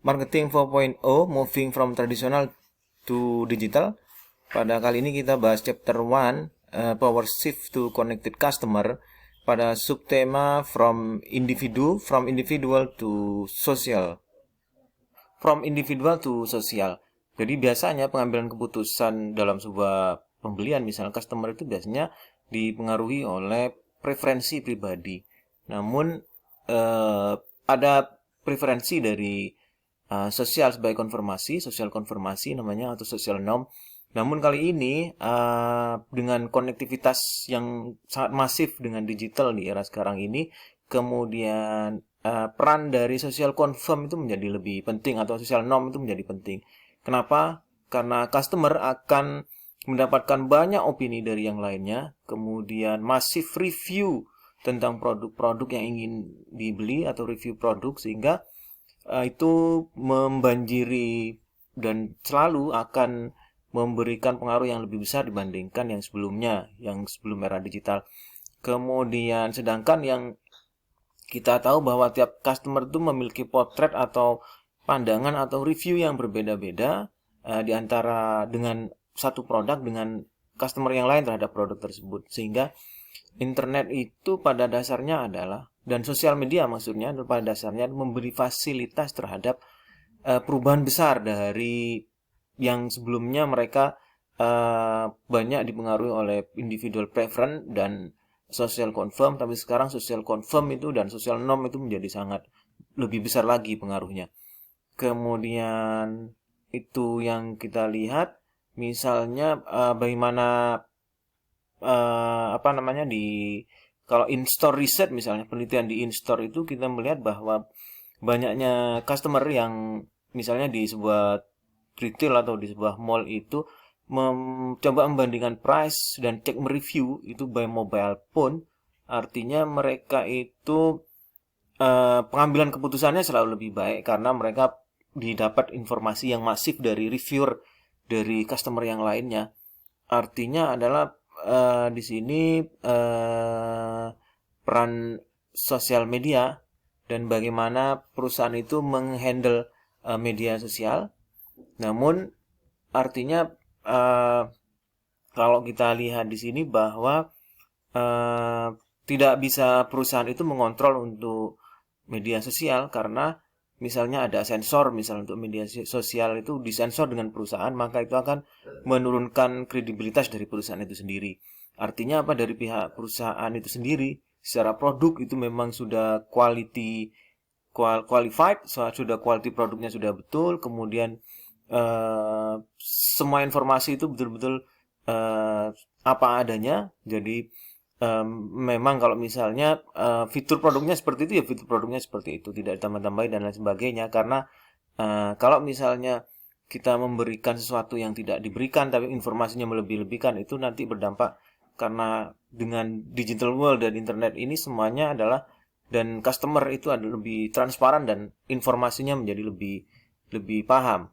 Marketing 4.0 Moving from Traditional to Digital. Pada kali ini kita bahas chapter 1 Power Shift to Connected Customer pada subtema from individual to social. From individual to social. Jadi biasanya pengambilan keputusan dalam sebuah pembelian, misalnya customer itu biasanya dipengaruhi oleh preferensi pribadi. Namun ada preferensi dari sosial sebagai konfirmasi, social konfirmasi namanya, atau social norm. Namun kali ini dengan konektivitas yang sangat masif dengan digital di era sekarang ini, kemudian peran dari social confirm itu menjadi lebih penting, atau social norm itu menjadi penting. Kenapa? Karena customer akan mendapatkan banyak opini dari yang lainnya, kemudian masif review tentang produk-produk yang ingin dibeli atau review produk, sehingga itu membanjiri dan selalu akan memberikan pengaruh yang lebih besar dibandingkan yang sebelumnya, yang sebelum era digital. Kemudian sedangkan yang kita tahu bahwa tiap customer itu memiliki potret atau pandangan atau review yang berbeda-beda di antara dengan satu produk dengan customer yang lain terhadap produk tersebut, sehingga internet itu pada dasarnya adalah, dan sosial media maksudnya, pada dasarnya memberi fasilitas terhadap perubahan besar dari yang sebelumnya mereka banyak dipengaruhi oleh individual preference dan social confirm, tapi sekarang social confirm itu dan social norm itu menjadi sangat lebih besar lagi pengaruhnya. Kemudian itu yang kita lihat, misalnya bagaimana kalau in-store research, misalnya penelitian di in-store itu, kita melihat bahwa banyaknya customer yang misalnya di sebuah retail atau di sebuah mall itu mencoba membandingkan price dan cek mereview itu by mobile phone. Artinya mereka itu pengambilan keputusannya selalu lebih baik karena mereka didapat informasi yang masif dari reviewer dari customer yang lainnya. Artinya adalah di sini peran sosial media dan bagaimana perusahaan itu menghandle media sosial. Namun artinya kalau kita lihat di sini bahwa tidak bisa perusahaan itu mengontrol untuk media sosial, karena misalnya ada sensor, misalnya untuk media sosial itu disensor dengan perusahaan, maka itu akan menurunkan kredibilitas dari perusahaan itu sendiri. Artinya apa? Dari pihak perusahaan itu sendiri secara produk itu memang sudah qualified, sudah quality produknya sudah betul, kemudian semua informasi itu betul-betul apa adanya. Jadi memang kalau misalnya fitur produknya seperti itu, ya fitur produknya seperti itu, tidak ditambah-tambahin dan lain sebagainya. Karena kalau misalnya kita memberikan sesuatu yang tidak diberikan tapi informasinya melebih-lebihkan, itu nanti berdampak, karena dengan digital world dan internet ini semuanya adalah, dan customer itu adalah lebih transparan dan informasinya menjadi lebih paham.